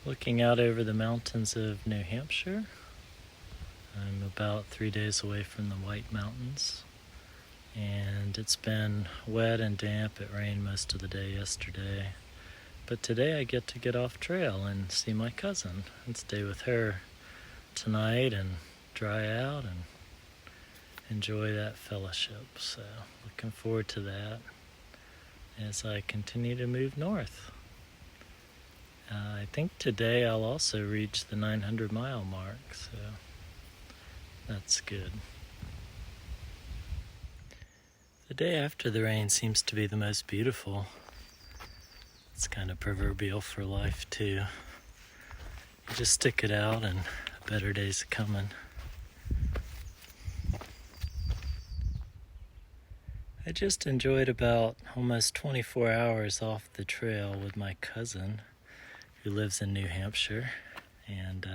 Looking out over the mountains of New Hampshire. I'm about 3 days away from the White Mountains, and it's been wet and damp. It rained most of the day yesterday, but today I get off trail and see my cousin and stay with her tonight and dry out and enjoy that fellowship. So looking forward to that as I continue to move north. I think today I'll also reach the 900-mile mark, so that's good. The day after the rain seems to be the most beautiful. It's kind of proverbial for life, too. You just stick it out and a better day's coming. I just enjoyed about almost 24 hours off the trail with my cousin who lives in New Hampshire, and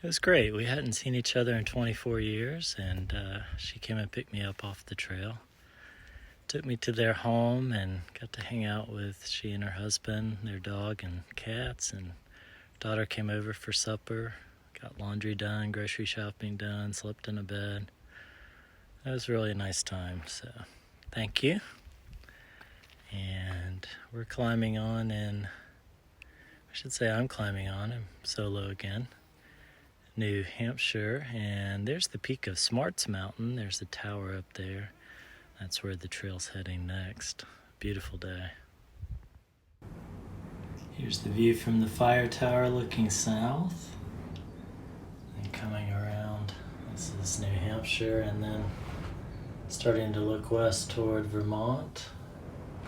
it was great. We hadn't seen each other in 24 years, and she came and picked me up off the trail, took me to their home, and got to hang out with she and her husband, their dog and cats, and daughter came over for supper, got laundry done, grocery shopping done, slept in a bed. It was really a nice time, so thank you. And we're climbing on I'm climbing on. I'm solo again. New Hampshire, and there's the peak of Smarts Mountain. There's a tower up there. That's where the trail's heading next. Beautiful day. Here's the view from the fire tower looking south and coming around. This is New Hampshire, and then starting to look west toward Vermont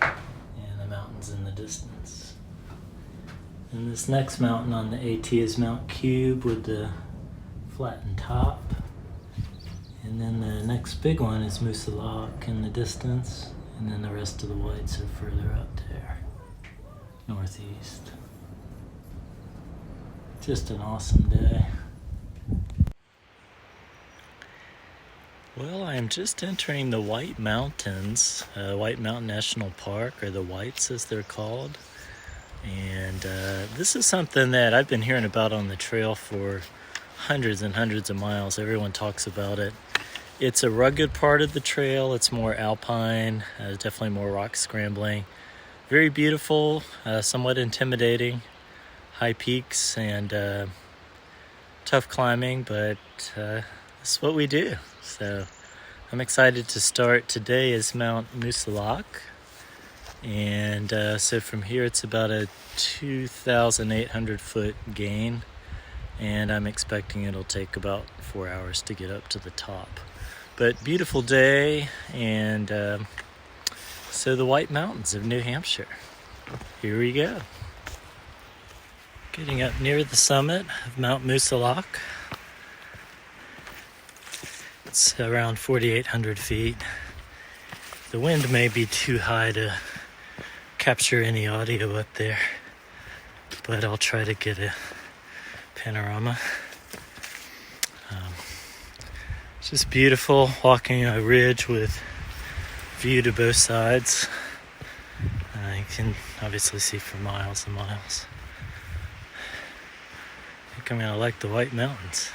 and the mountains in the distance. And this next mountain on the AT is Mount Cube with the flattened top. And then the next big one is Moosilauke in the distance. And then the rest of the whites are further up there, northeast. Just an awesome day. Well, I am just entering the White Mountains, White Mountain National Park, or the Whites as they're called. And this is something that I've been hearing about on the trail for hundreds and hundreds of miles. Everyone talks about it. It's a rugged part of the trail. It's more alpine, definitely more rock scrambling. Very beautiful, somewhat intimidating. High peaks and tough climbing, but that's what we do. So I'm excited to start. Today is Mount Moosilauke. And so from here it's about a 2,800 foot gain, and I'm expecting it'll take about 4 hours to get up to the top. But beautiful day, and so the White Mountains of New Hampshire. Here we go. Getting up near the summit of Mount Moosilauke. It's around 4,800 feet. The wind may be too high to capture any audio up there, but I'll try to get a panorama. It's just beautiful walking a ridge with view to both sides. You can obviously see for miles and miles. I think I'm gonna like the White Mountains.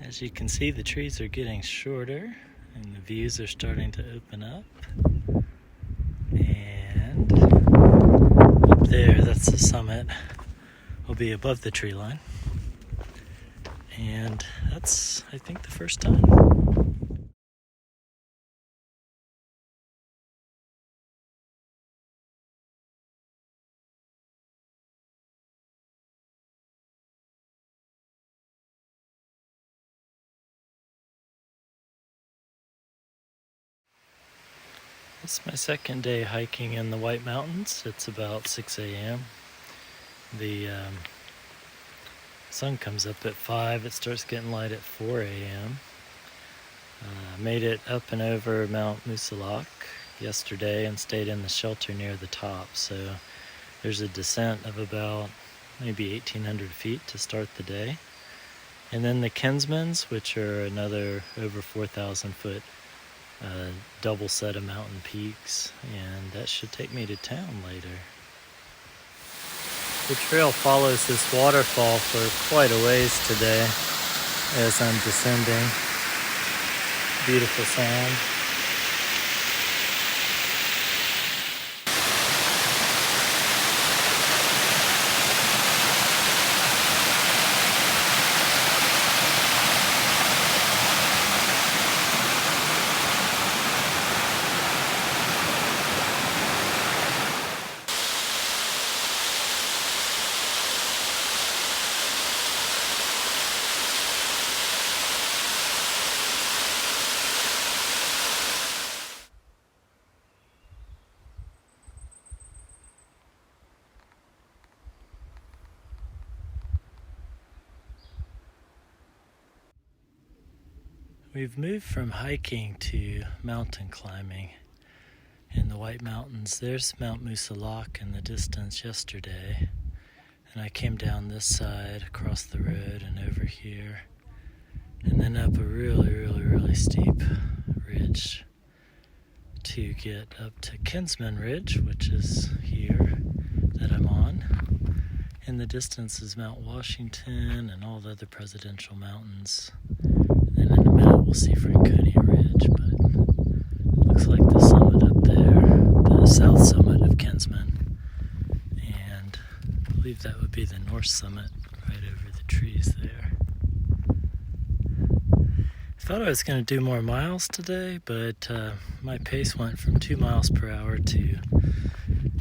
As you can see, the trees are getting shorter and the views are starting to open up. And up there, that's the summit, will be above the tree line. And that's, I think, the first time. It's my second day hiking in the White Mountains. It's about 6 a.m. The sun comes up at 5. It starts getting light at 4 a.m. Made it up and over Mount Moosilauke yesterday and stayed in the shelter near the top. So there's a descent of about maybe 1,800 feet to start the day. And then the Kinsmans, which are another over 4,000 foot double set of mountain peaks, and that should take me to town later. The trail follows this waterfall for quite a ways today as I'm descending. Beautiful sound. We've moved from hiking to mountain climbing in the White Mountains. There's Mount Musalak in the distance yesterday, and I came down this side across the road and over here, and then up a really steep ridge to get up to Kinsman Ridge, which is here that I'm on. In the distance is Mount Washington and all the other presidential mountains. And in a minute we'll see Franconia Ridge, but it looks like the summit up there, the south summit of Kinsman. And I believe that would be the north summit right over the trees there. I thought I was going to do more miles today, but my pace went from 2 miles per hour to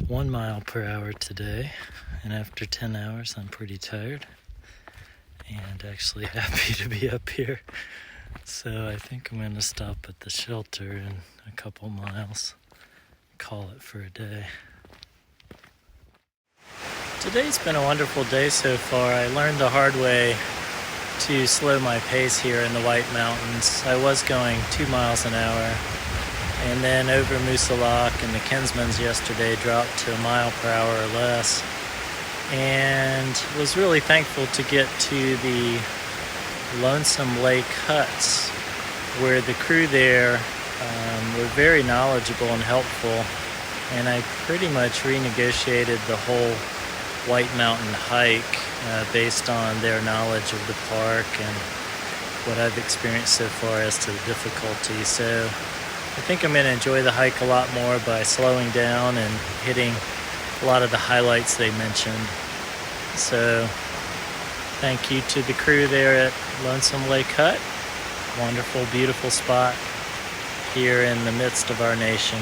1 mile per hour today. And after 10 hours, I'm pretty tired and actually happy to be up here. So I think I'm going to stop at the shelter in a couple miles, call it for a day. Today's been a wonderful day so far. I learned the hard way to slow my pace here in the White Mountains. I was going 2 miles an hour, and then over Musalak and the Kinsmans yesterday dropped to 1 mile per hour or less, and was really thankful to get to the Lonesome Lake huts, where the crew there were very knowledgeable and helpful, and I pretty much renegotiated the whole White Mountain hike based on their knowledge of the park and what I've experienced so far as to the difficulty. So I think I'm going to enjoy the hike a lot more by slowing down and hitting a lot of the highlights they mentioned. So thank you to the crew there at Lonesome Lake Hut. Wonderful, beautiful spot here in the midst of our nation.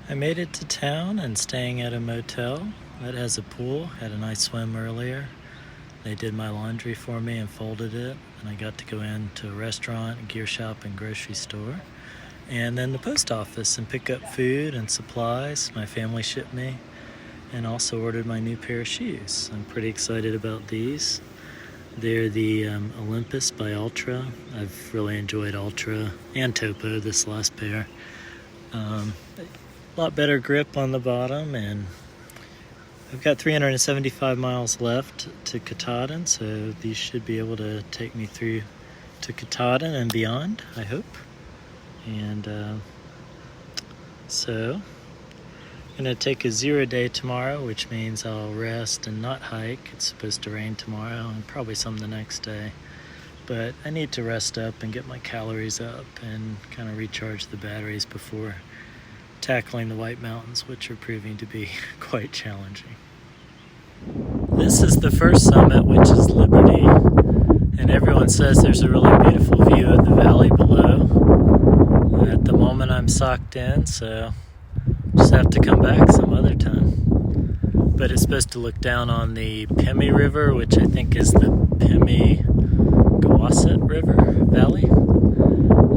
I made it to town and staying at a motel that has a pool. Had a nice swim earlier. They did my laundry for me and folded it, and I got to go into a restaurant, gear shop, and grocery store, and then the post office and pick up food and supplies my family shipped me, and also ordered my new pair of shoes. I'm pretty excited about these. They're the Olympus by Ultra. I've really enjoyed Ultra and Topo, this last pair. A lot better grip on the bottom, and I've got 375 miles left to Katahdin, so these should be able to take me through to Katahdin and beyond, I hope. And so I'm going to take a 0 day tomorrow, which means I'll rest and not hike. It's supposed to rain tomorrow and probably some the next day. But I need to rest up and get my calories up and kind of recharge the batteries before tackling the White Mountains, which are proving to be quite challenging. This is the first summit, which is Liberty, and everyone says there's a really beautiful view of the valley below. At the moment I'm socked in, so just have to come back some other time. But it's supposed to look down on the Pemi River, which I think is the Pemi-Gawasset River Valley.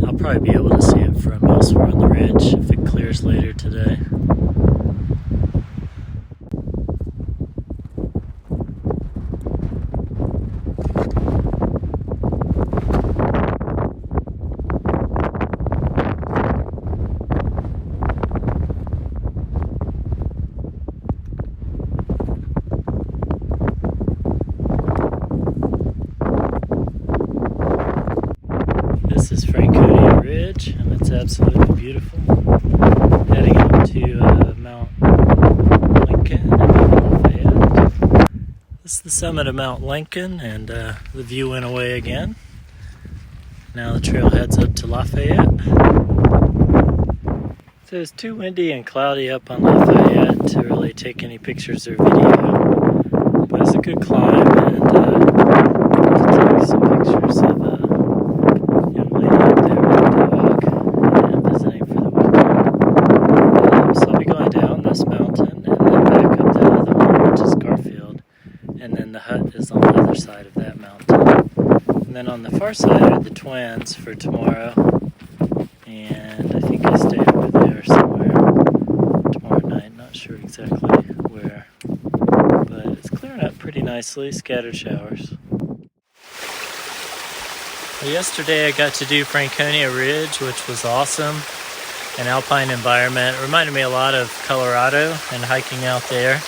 I'll probably be able to see it from elsewhere on the ridge if it clears later today. This is Franconia Ridge, and it's absolutely beautiful. Heading up to Mount Lincoln and Lafayette. This is the summit of Mount Lincoln, and the view went away again. Now the trail heads up to Lafayette. So it's too windy and cloudy up on Lafayette to really take any pictures or video, but it's a good climb, and to take some pictures of a young lady up there with a dog and visiting for the weekend. So I'll be going down this mountain and then back up that other one, which is Garfield, and then the hut is on the other side of that mountain. And then on the far side are the Twins for tomorrow, and I think I stay over there somewhere tomorrow night, not sure exactly where, but it's clearing up pretty nicely, scattered showers. Well, yesterday I got to do Franconia Ridge, which was awesome, an alpine environment. It reminded me a lot of Colorado and hiking out there.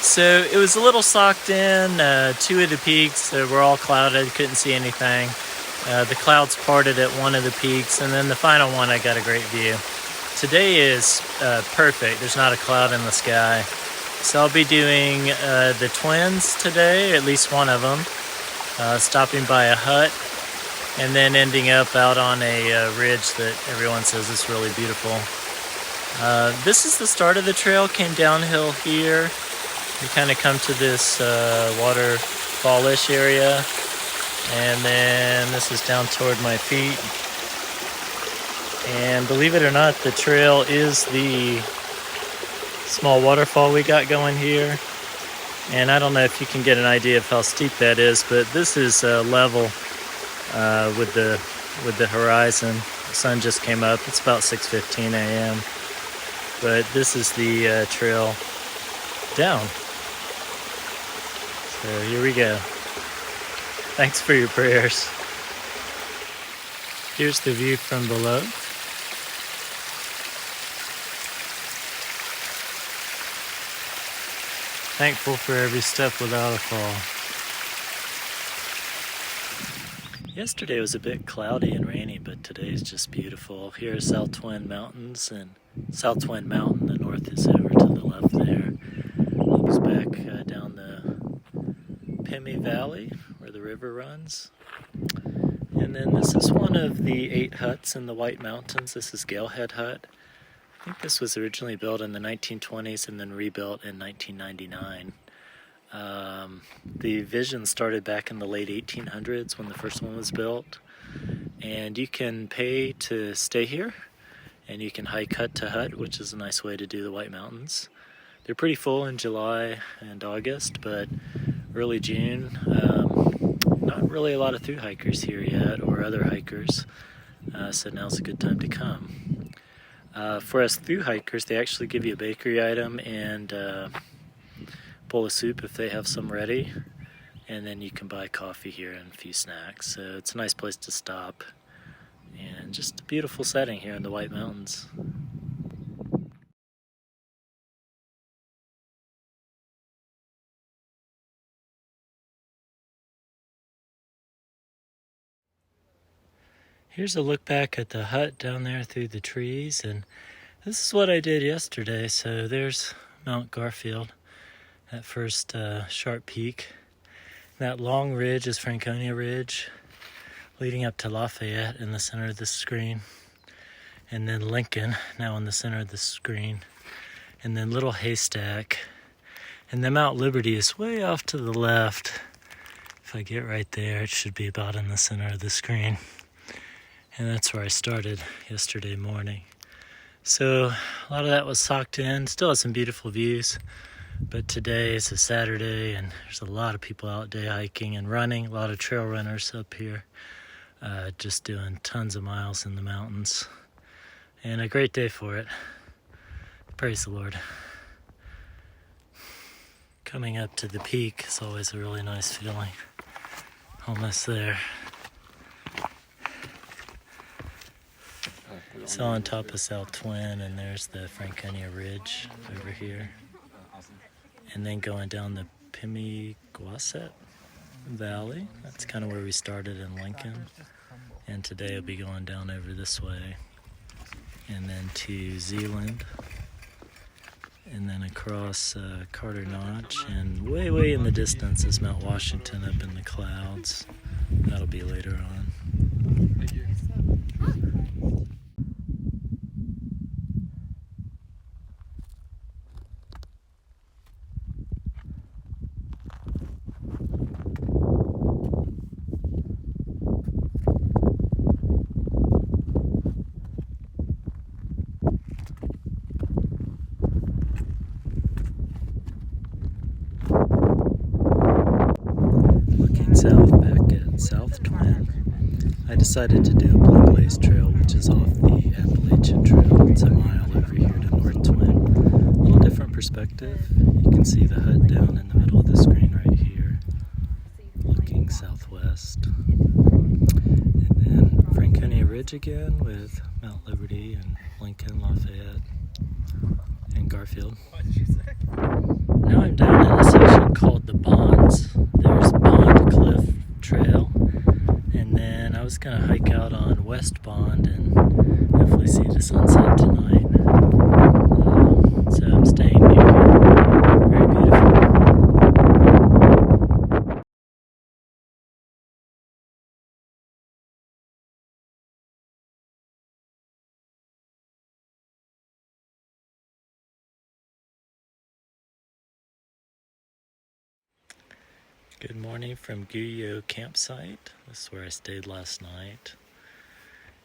So it was a little socked in. Two of the peaks were all clouded, couldn't see anything. The clouds parted at one of the peaks, and then the final one I got a great view. Today is perfect. There's not a cloud in the sky. So I'll be doing the Twins today, at least one of them, stopping by a hut, and then ending up out on a ridge that everyone says is really beautiful. This is the start of the trail, came downhill here. You kind of come to this waterfallish area, and then this is down toward my feet. And believe it or not, the trail is the small waterfall we got going here. And I don't know if you can get an idea of how steep that is, but this is level with the horizon. The sun just came up. It's about 6:15 a.m. But this is the trail down. So here we go. Thanks for your prayers. Here's the view from below. Thankful for every step without a fall. Yesterday was a bit cloudy and rainy, but today is just beautiful. Here are South Twin Mountains, and South Twin Mountain, the north is over to the left there. Looks back down the Pymmy Valley where the river runs. And then this is one of the 8 huts in the White Mountains. This is Galehead Hut. I think this was originally built in the 1920s and then rebuilt in 1999. The vision started back in the late 1800s when the first one was built. And you can pay to stay here, and you can hike hut to hut, which is a nice way to do the White Mountains. They're pretty full in July and August, but early June, not really a lot of thru hikers here yet, or other hikers, so now's a good time to come. For us thru hikers, they actually give you a bakery item and a bowl of soup if they have some ready, and then you can buy coffee here and a few snacks. So it's a nice place to stop, and just a beautiful setting here in the White Mountains. Here's a look back at the hut down there through the trees, and this is what I did yesterday. So there's Mount Garfield, that first sharp peak. That long ridge is Franconia Ridge, leading up to Lafayette in the center of the screen, and then Lincoln now in the center of the screen, and then Little Haystack, and then Mount Liberty is way off to the left. If I get right there, it should be about in the center of the screen. And that's where I started yesterday morning. So a lot of that was socked in. Still has some beautiful views. But today is a Saturday, and there's a lot of people out day hiking and running. A lot of trail runners up here, just doing tons of miles in the mountains. And a great day for it. Praise the Lord. Coming up to the peak is always a really nice feeling. Almost there. So on top of South Twin, and there's the Franconia Ridge over here. And then going down the Pymmy Valley. That's kind of where we started in Lincoln. And today I'll be going down over this way. And then to Zealand. and then across Carter Notch, and way in the distance is Mount Washington up in the clouds. That'll be later on. South back at South Twin, I decided to do a Blue Blaze Trail, which is off the Appalachian Trail. It's a mile over here to North Twin. A little different perspective. You can see the hut down in the middle of the screen right here, looking southwest. And then Franconia Ridge again with Mount Liberty and Lincoln, Lafayette, and Garfield. Now I'm down in a section called the Bonds. There's Bond Cliff Trail, and then I was going to hike out on West Bond and hopefully see the sunset tonight. So I'm staying near here. Very beautiful. Good morning from Guyo campsite. This is where I stayed last night.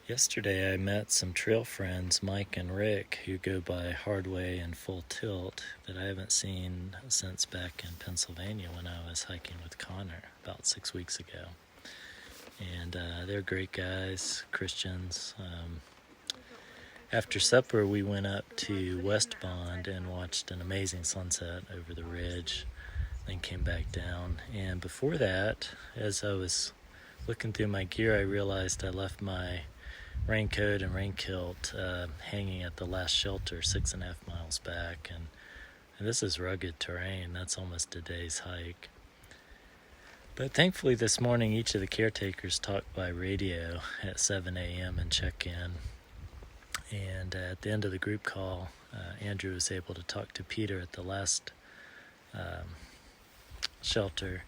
Yesterday I met some trail friends, Mike and Rick, who go by Hardway and Full Tilt, that I haven't seen since back in Pennsylvania when I was hiking with Connor about 6 weeks ago. And they're great guys, Christians. After supper we went up to West Bond and watched an amazing sunset over the ridge. Then came back down, and before that, as I was looking through my gear, I realized I left my raincoat and rain kilt hanging at the last shelter 6.5 miles back, and this is rugged terrain. That's almost a day's hike. But thankfully this morning each of the caretakers talked by radio at 7 a.m. and check in, and at the end of the group call, Andrew was able to talk to Peter at the last shelter,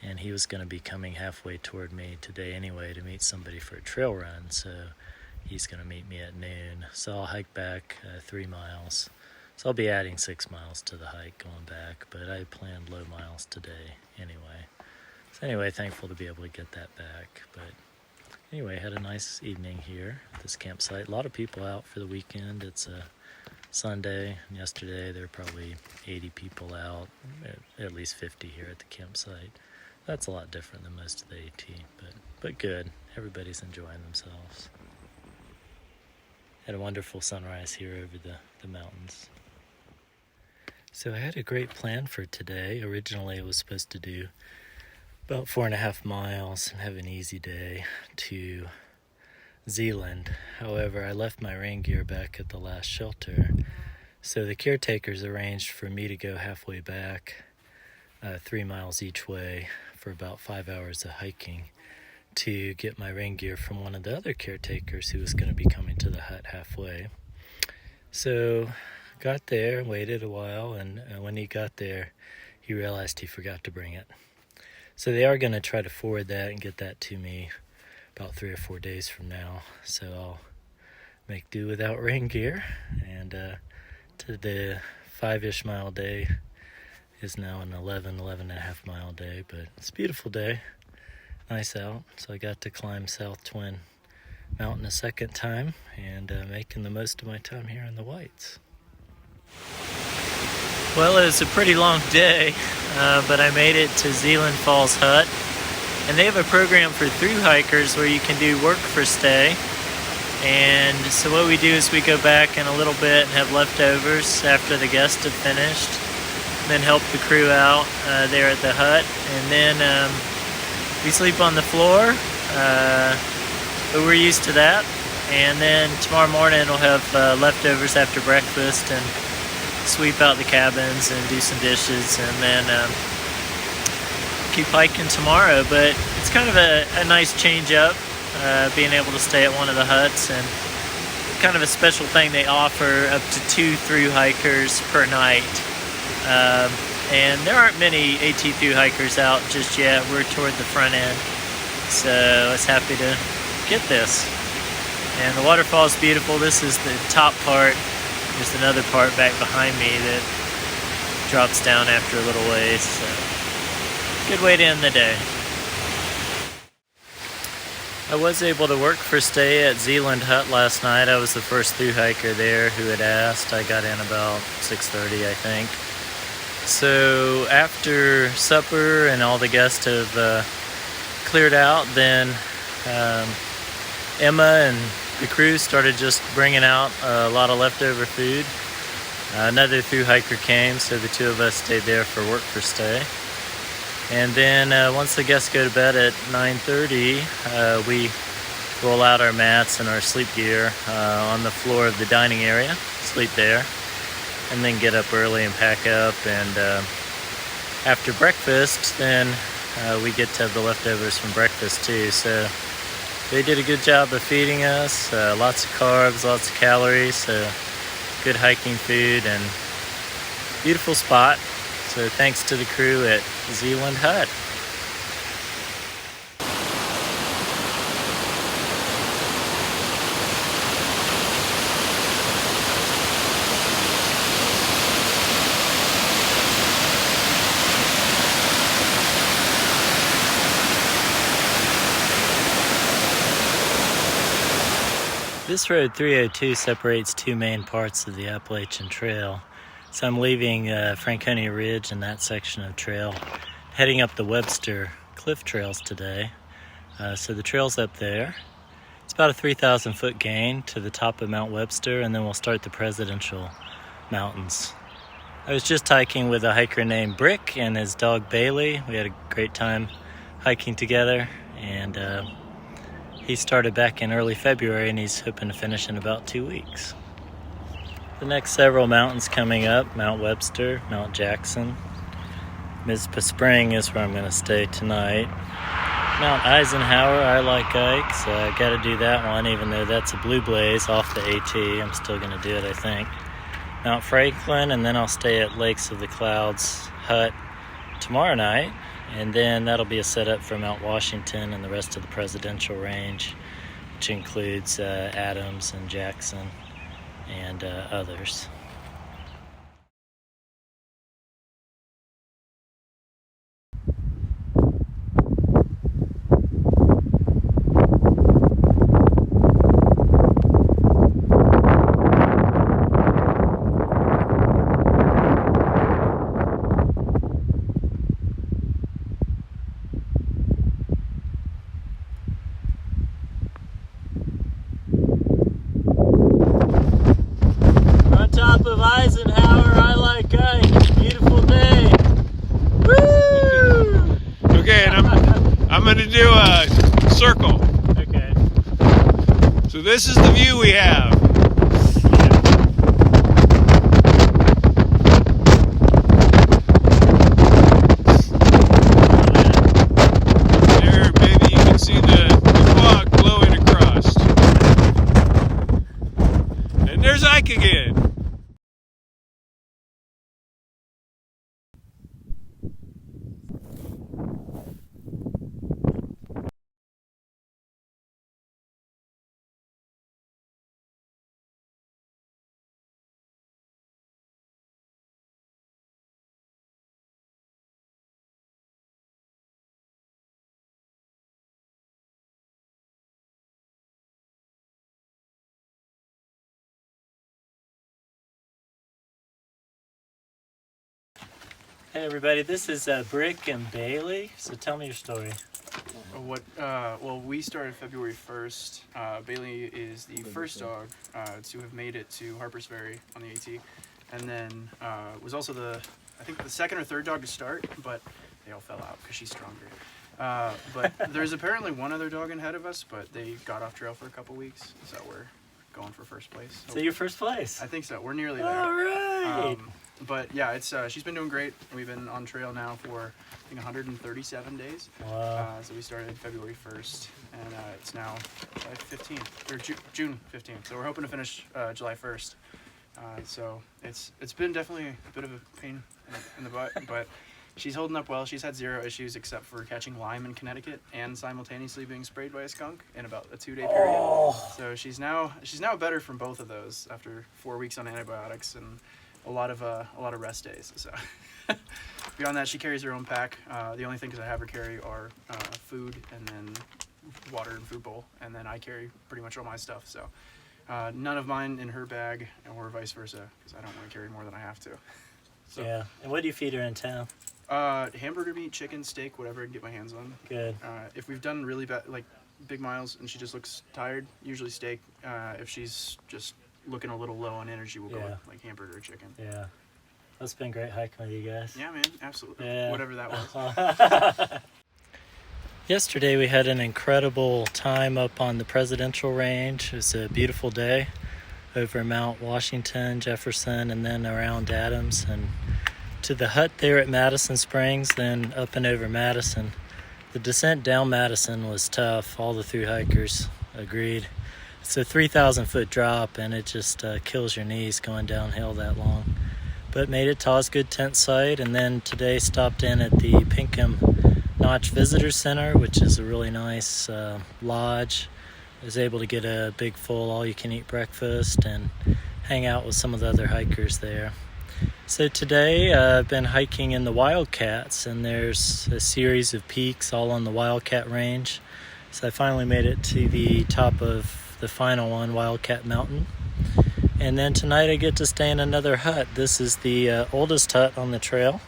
and he was going to be coming halfway toward me today anyway to meet somebody for a trail run, so he's going to meet me at noon. So I'll hike back 3 miles. So I'll be adding 6 miles to the hike going back, but I planned low miles today anyway. So anyway, thankful to be able to get that back. But anyway, had a nice evening here at this campsite. A lot of people out for the weekend. It's a Sunday, and yesterday there were probably 80 people out, at least 50 here at the campsite. That's a lot different than most of the AT, but good. Everybody's enjoying themselves. Had a wonderful sunrise here over the mountains. So I had a great plan for today. Originally I was supposed to do about 4.5 miles and have an easy day to Zealand. However, I left my rain gear back at the last shelter, so the caretakers arranged for me to go halfway back, 3 miles each way for about 5 hours of hiking to get my rain gear from one of the other caretakers who was going to be coming to the hut halfway. So got there, waited a while, and when he got there he realized he forgot to bring it. So they are going to try to forward that and get that to me about 3 or 4 days from now, so I'll make do without rain gear, and to the 5-ish mile day is now an 11.5 mile day, but it's a beautiful day, nice out. So I got to climb South Twin Mountain a second time, and making the most of my time here in the Whites. Well, it was a pretty long day, but I made it to Zealand Falls Hut. And they have a program for through hikers where you can do work for stay. And so what we do is we go back in a little bit and have leftovers after the guests have finished. Then help the crew out there at the hut. And then we sleep on the floor, but we're used to that. And then tomorrow morning we'll have leftovers after breakfast and sweep out the cabins and do some dishes, and then keep hiking tomorrow. But it's kind of a nice change up, being able to stay at one of the huts and kind of a special thing they offer, up to 2 through hikers per night. And there aren't many AT through hikers out just yet. We're toward the front end, so I was happy to get this. And the waterfall is beautiful. This is the top part. There's another part back behind me that drops down after a little ways. So good way to end the day. I was able to work for stay at Zealand Hut last night. I was the first through hiker there who had asked. I got in about 6:30, I think. So after supper and all the guests have cleared out, then Emma and the crew started just bringing out a lot of leftover food. Another through hiker came, so the two of us stayed there for work for stay. And then once the guests go to bed at 9:30, we roll out our mats and our sleep gear on the floor of the dining area, sleep there, and then get up early and pack up. And after breakfast, then we get to have the leftovers from breakfast too. So they did a good job of feeding us, lots of carbs, lots of calories, so good hiking food and beautiful spot. So thanks to the crew at Zealand Hut. This road 302 separates two main parts of the Appalachian Trail. So I'm leaving Franconia Ridge and that section of trail, heading up the Webster Cliff Trails today. So the trail's up there. It's about a 3,000 foot gain to the top of Mount Webster, and then we'll start the Presidential Mountains. I was just hiking with a hiker named Brick and his dog Bailey. We had a great time hiking together, and he started back in early February, and he's hoping to finish in about 2 weeks. The next several mountains coming up: Mount Webster, Mount Jackson. Mizpah Spring is where I'm going to stay tonight. Mount Eisenhower, I like Ike, so I got to do that one, even though that's a blue blaze off the AT. I'm still going to do it, I think. Mount Franklin, and then I'll stay at Lakes of the Clouds Hut tomorrow night, and then that'll be a setup for Mount Washington and the rest of the Presidential Range, which includes Adams and Jackson and others. Top of Eisenhower, I like Ike. Beautiful day. Woo! Okay, and I'm going to do a circle. Okay. So this is the view we have. There, maybe you can see the fog blowing across. And there's Ike again. Hey everybody, this is Brick and Bailey. So tell me your story. Well, we started February 1st. Bailey is the first dog to have made it to Harper's Ferry on the AT, and then was also the second or third dog to start, but they all fell out because she's stronger. But there's apparently one other dog ahead of us, but they got off trail for a couple weeks, so we're going for first place. So you're first place. I think so. We're nearly there. All right. But yeah, it's she's been doing great. We've been on trail now for I think 137 days. Wow. So we started February 1st, and it's now July 15th or June 15th. So we're hoping to finish July 1st. So it's been definitely a bit of a pain in the butt, but she's holding up well. She's had zero issues except for catching Lyme in Connecticut and simultaneously being sprayed by a skunk in about a 2-day period. Oh. So she's now better from both of those after 4 weeks on antibiotics and a lot of rest days. So beyond that, she carries her own pack. The only things I have her carry are food and then water and food bowl, and then I carry pretty much all my stuff. So none of mine in her bag, or vice versa, because I don't want to carry more than I have to. So, Yeah. And what do you feed her in town? hamburger meat, chicken, steak, whatever I can get my hands on. Good. If we've done really bad, like big miles, and she just looks tired, usually steak. If she's just looking a little low on energy, we'll go with like hamburger or chicken. Yeah. It's been great hiking with you guys. Yeah, man, absolutely. Yeah. Whatever that was. Yesterday we had an incredible time up on the Presidential Range. It was a beautiful day over Mount Washington, Jefferson, and then around Adams, and to the hut there at Madison Springs, then up and over Madison. The descent down Madison was tough. All the thru hikers agreed. It's a 3,000 foot drop, and it just kills your knees going downhill that long. But made it to Osgood Tent Site, and then today stopped in at the Pinkham Notch Visitor Center, which is a really nice lodge. I was able to get a big full all-you-can-eat breakfast and hang out with some of the other hikers there. So today I've been hiking in the Wildcats, and there's a series of peaks all on the Wildcat Range. So I finally made it to the top of the final one, Wildcat Mountain. And then tonight I get to stay in another hut. This is the oldest hut on the trail,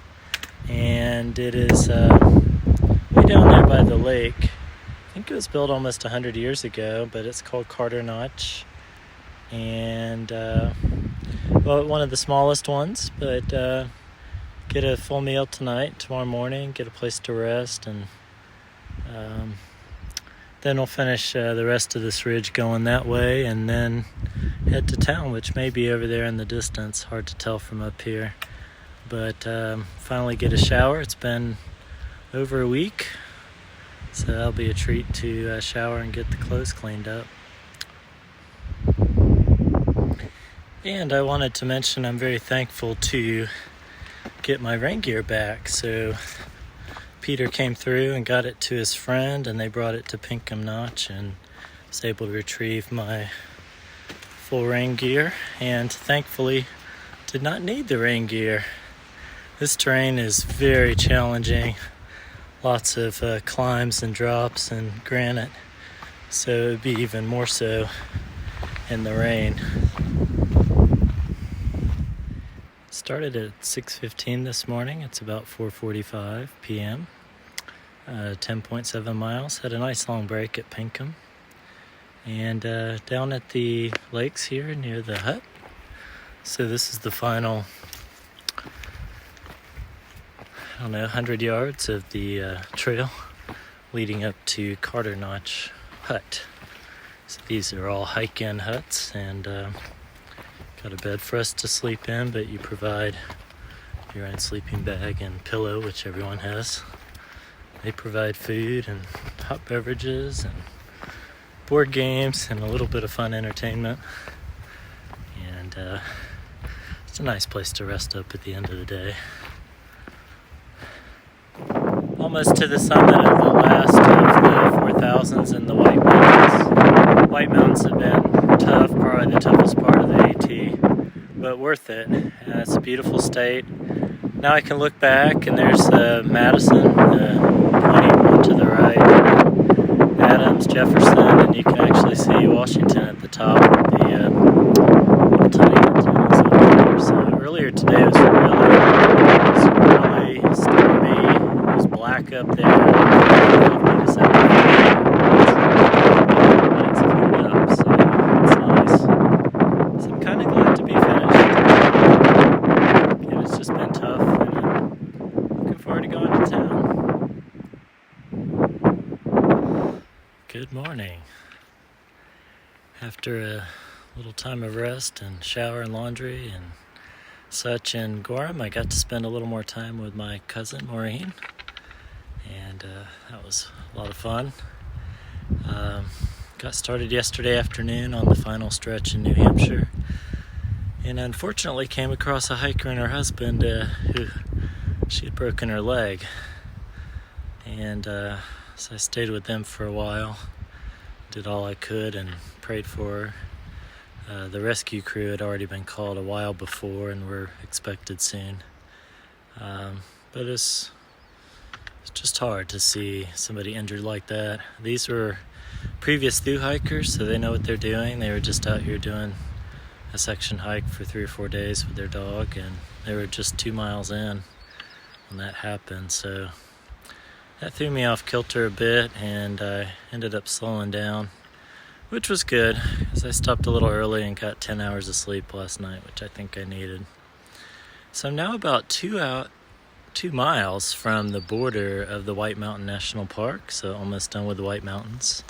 and it is way down there by the lake. I think it was built almost 100 years ago, but it's called Carter Notch. And well, one of the smallest ones, but get a full meal tonight, tomorrow morning, get a place to rest, and then we'll finish the rest of this ridge going that way, and then head to town, which may be over there in the distance. Hard to tell from up here. But finally get a shower. It's been over a week, so that'll be a treat to shower and get the clothes cleaned up. And I wanted to mention I'm very thankful to get my rain gear back. So Peter came through and got it to his friend, and they brought it to Pinkham Notch, and was able to retrieve my full rain gear, and thankfully did not need the rain gear. This terrain is very challenging, lots of climbs and drops and granite, so it would be even more so in the rain. Started at 6:15 this morning. It's about 4:45 p.m. 10.7 miles. Had a nice long break at Pinkham. And down at the lakes here near the hut. So this is the final, 100 yards of the trail leading up to Carter Notch Hut. So these are all hike-in huts, and got a bed for us to sleep in, but you provide your own sleeping bag and pillow, which everyone has. They provide food and hot beverages and board games and a little bit of fun entertainment. And it's a nice place to rest up at the end of the day. Almost to the summit of the last of the 4,000s in the White Mountains. White Mountains have been tough, probably the toughest part of the AT, but worth it. It's a beautiful state. Now I can look back, and there's Madison, pointing to the right, Adams, Jefferson, and you can actually see Washington at the top of the little tiny antennas up there. So earlier today was really stormy. It was black up there. But it's cleared up, so it's nice. So I'm kind of glad to be finished. And it's just been tough, and I'm looking forward to going to town. Good morning. After a little time of rest and shower and laundry and such in Gorham. I got to spend a little more time with my cousin Maureen, and that was a lot of fun. Got started yesterday afternoon on the final stretch in New Hampshire, and unfortunately came across a hiker and her husband who she had broken her leg, and so I stayed with them for a while, did all I could and prayed for her. The rescue crew had already been called a while before and were expected soon, but it's just hard to see somebody injured like that. These were previous through hikers, so they know what they're doing. They were just out here doing a section hike for 3 or 4 days with their dog, and they were just 2 miles in when that happened. So that threw me off kilter a bit, and I ended up slowing down, which was good because I stopped a little early and got 10 hours of sleep last night, which I think I needed. So I'm now about 2 miles from the border of the White Mountain National Park, so almost done with the White Mountains,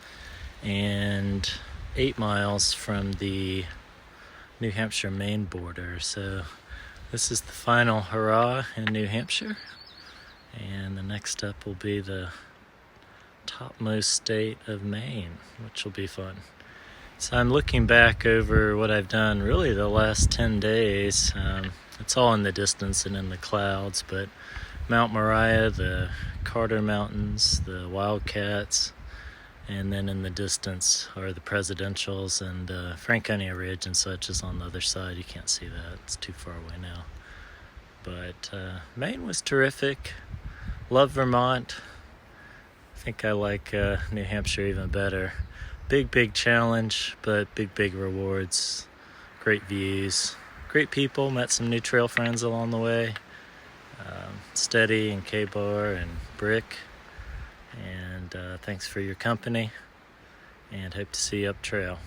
and 8 miles from the New Hampshire Maine border. So this is the final hurrah in New Hampshire, and the next step will be the topmost state of Maine, which will be fun. So I'm looking back over what I've done really the last 10 days. It's all in the distance and in the clouds, but Mount Moriah, the Carter Mountains, the Wildcats, and then in the distance are the Presidentials, and Franconia Ridge and such is on the other side. You can't see that. It's too far away now. But Maine was terrific. Love Vermont. I think I like New Hampshire even better. Big challenge, but big rewards. Great views. Great people. Met some new trail friends along the way. Steady and K-Bar and Brick. And thanks for your company, and hope to see you up trail.